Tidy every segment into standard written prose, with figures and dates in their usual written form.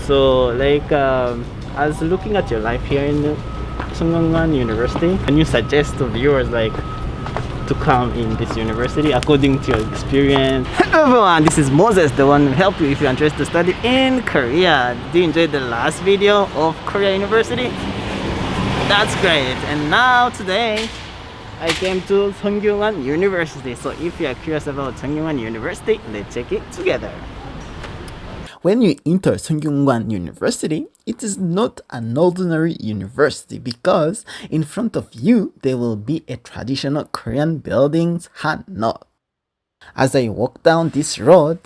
So like I was looking at your life here in Sungkyunkwan University, and you suggest to viewers like to come in this university according to your experience. Hello everyone, this is Moses, the one who help you if you're interested to study in Korea. Did you enjoy the last video of Korea University? That's great. And now today I came to Sungkyunkwan University. So if you are curious about Sungkyunkwan University, let's check it together. When you enter Sungkyunkwan University, it is not an ordinary university because in front of you there will be a traditional Korean buildings Hanok. As I walked down this road,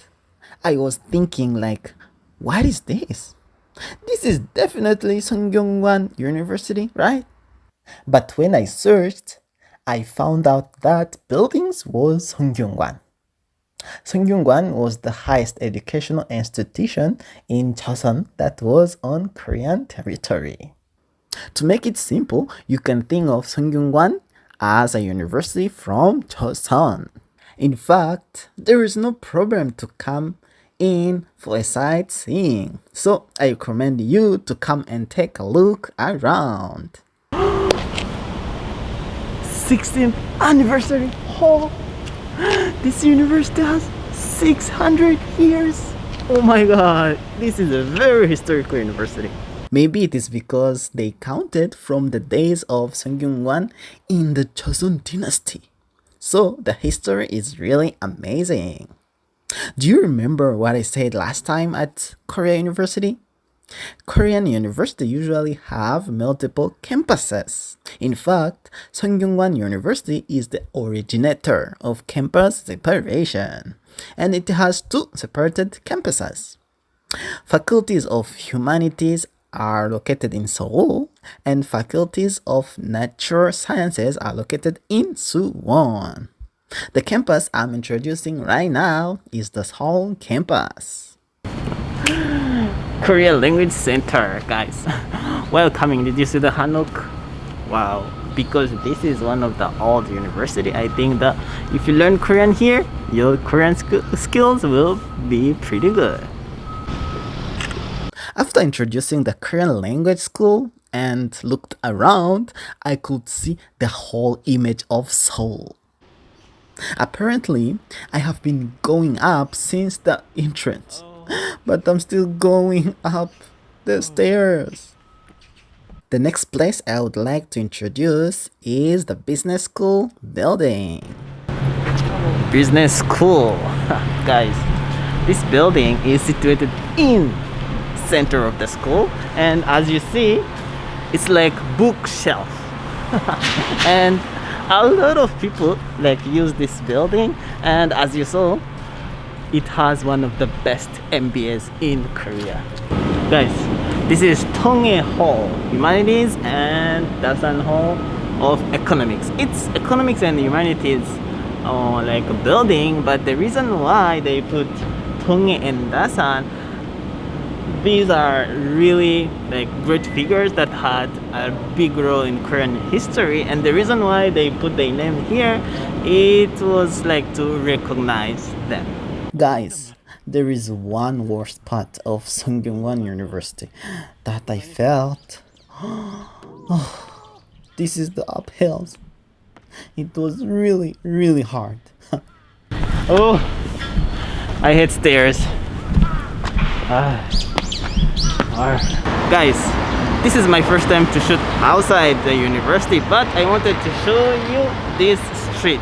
I was thinking like, what is this? This is definitely Sungkyunkwan University, right? But when I searched, I found out that buildings was Sungkyunkwan. Sungkyunkwan was the highest educational institution in Joseon that was on Korean territory. To make it simple, you can think of Sungkyunkwan as a university from Joseon. In fact, there is no problem to come in for a sightseeing, so I recommend you to come and take a look around. 16th anniversary! Oh, this university has 600 years! Oh my god, this is a very historical university. Maybe it is because they counted from the days of Sungkyunkwan in the Joseon dynasty. So the history is really amazing. Do you remember what I said last time at Korea University? Korean university usually have multiple campuses. In fact, Sungkyunkwan University is the originator of campus separation, and it has two separated campuses. Faculties of Humanities are located in Seoul, and faculties of Natural Sciences are located in Suwon. The campus I'm introducing right now is the Seoul campus. Korean Language Center, guys. Welcoming. Did you see the Hanok? Wow. Because this is one of the old university, I think that if you learn Korean here, your Korean skills will be pretty good. After introducing the Korean language school and looked around, I could see the whole image of Seoul. Apparently, I have been going up since the entrance, but I'm still going up the stairs. The next place I would like to introduce is the business school building. Business school. Guys, this building is situated in center of the school, and as you see, it's like bookshelf. And a lot of people like use this building, and as you saw, it has one of the best MBAs in Korea. Guys, this is Tonghae Hall, Humanities, and Dasan Hall of Economics. It's Economics and Humanities like a building, but the reason why they put Tonghae and Dasan, these are really like great figures that had a big role in Korean history, and the reason why they put their name here, it was like to recognize them. Guys, there is one worst part of Sungkyunkwan University that I felt. Oh, this is the uphills. It was really hard. Oh, I hate stairs. Guys, this is my first time to shoot outside the university, but I wanted to show you this street.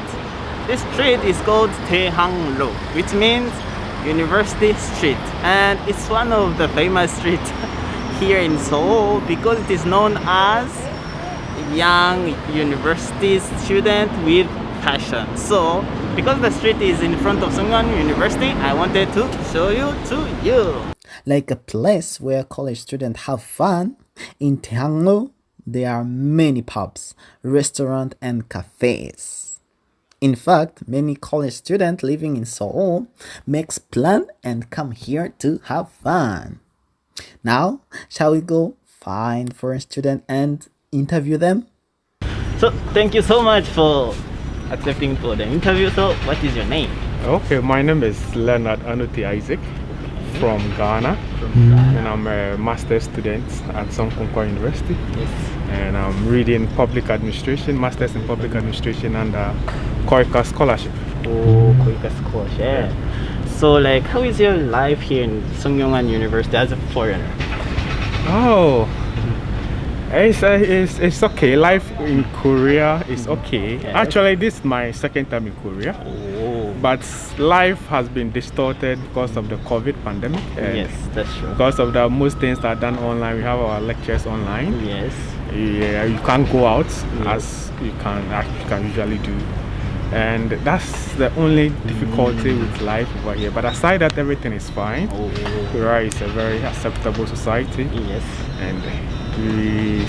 This street is called Daehangro, which means University Street, and it's one of the famous streets here in Seoul because it is known as young university student with passion. So because the street is in front of Sungkyunkwan University, I wanted to show you to you. Like a place where college students have fun, in Daehangro there are many pubs, restaurants, and cafes. In fact, many college students living in Seoul makes plan and come here to have fun. Now, shall we go find foreign students and interview them? So, thank you so much for accepting for the interview. So, what is your name? Okay, my name is Leonard Anuti Isaac from Ghana. and I'm a master's student at Songkongwa University. Yes. And I'm reading public administration, master's in public administration under Koika Scholarship. Oh, Koika Scholarship. Yeah. So, like, how is your life here in Sungkyunan University as a foreigner? Oh, it's okay. Life in Korea is okay. Yes. Actually, this is my second time in Korea. Oh. But life has been distorted because of the COVID pandemic. And Yes, that's true. because of that, most things are done online. We have our lectures online. Yes. Yeah, you can't go out as you can usually do, and that's the only difficulty with life over here. But aside that, everything is fine. Oh. Korea is a very acceptable society, Yes. and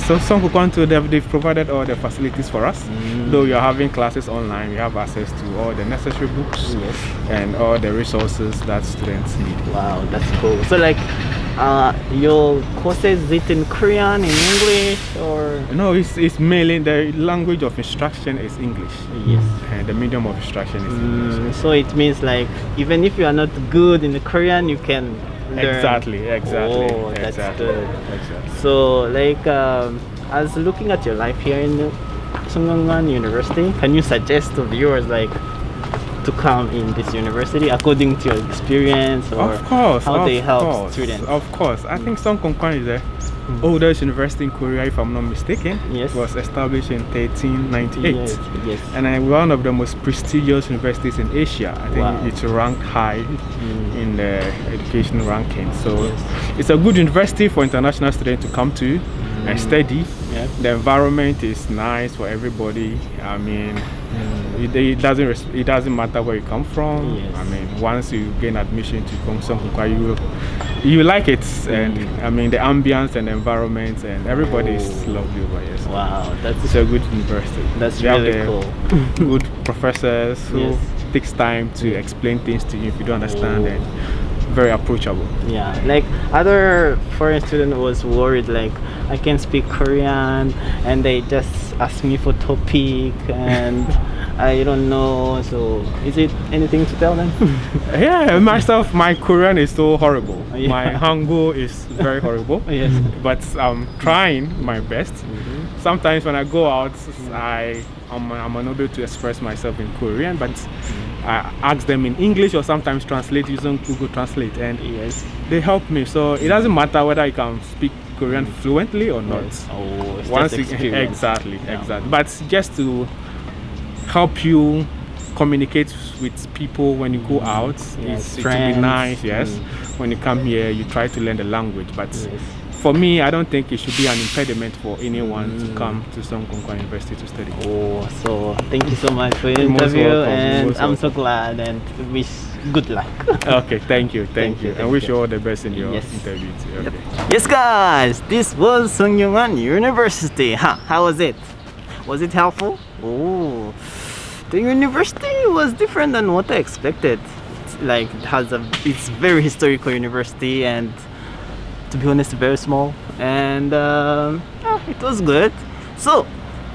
so Songkongwa too, they've provided all the facilities for us. Though you're having classes online, we have access to all the necessary books Yes. and all the resources that students need. Wow, that's cool. So, like, your courses, is it in Korean, in English, or? No, it's mainly the language of instruction is English. Yes. And the medium of instruction is English. So it means, like, even if you are not good in the Korean, you can learn. Exactly. Oh, that's exactly. good. Exactly. So, like, as looking at your life here in Sungkyunan University, can you suggest to viewers, like, to come in this university according to your experience, or Of course, how they of help course, students? Of course, I think Songkongwa is the oldest university in Korea, if I'm not mistaken. Yes. It was established in 1398. Yes, yes. And one of the most prestigious universities in Asia. I think Wow. it's ranked high in the education ranking. So Yes. it's a good university for international students to come to and study. Yeah. The environment is nice for everybody. I mean, it doesn't matter where you come from. Yes. I mean, once you gain admission to Songkongwa, you like it, and I mean the ambience and the environment, and everybody is lovely over here. So Wow, that's it's a good university. That's We have really the cool. Good professors who Yes. takes time to explain things to you if you don't understand, and very approachable. Yeah, like other foreign student was worried, like I can speak Korean and they just ask me for topic and I don't know. So is it anything to tell them? Yeah, myself, my Korean is so horrible. Yeah. My Hangul is very horrible. Yes. But I'm trying my best. Sometimes when I go out, I'm unable to express myself in Korean, but I ask them in English or sometimes translate using Google Translate, and Yes. they help me. So it doesn't matter whether I can speak Korean fluently or not. Oh, it's Once just you, experience. exactly, Yeah. exactly. But just to help you communicate with people when you go out, Yes, it will be friends. nice. Yes, when you come here, you try to learn the language. But Yes. for me, I don't think it should be an impediment for anyone to come to Songkongwa University to study. Oh, so thank you so much for your You're most interview, welcome, you're and most I'm so glad and wish good luck. Okay, thank you, Thank you, I thank wish you. you all the best in your Yes. interview too. Okay. Yes, guys, this was Sungkyunan University. How was it? Was it helpful? Oh, the university was different than what I expected. It's very historical university, and to be honest, very small. And it was good. So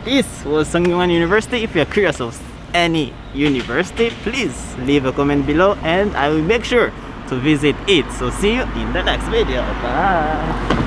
this was Sungkyunan University. If you are curious of any university, please leave a comment below, and I will make sure to visit it. So see you in the next video. Bye.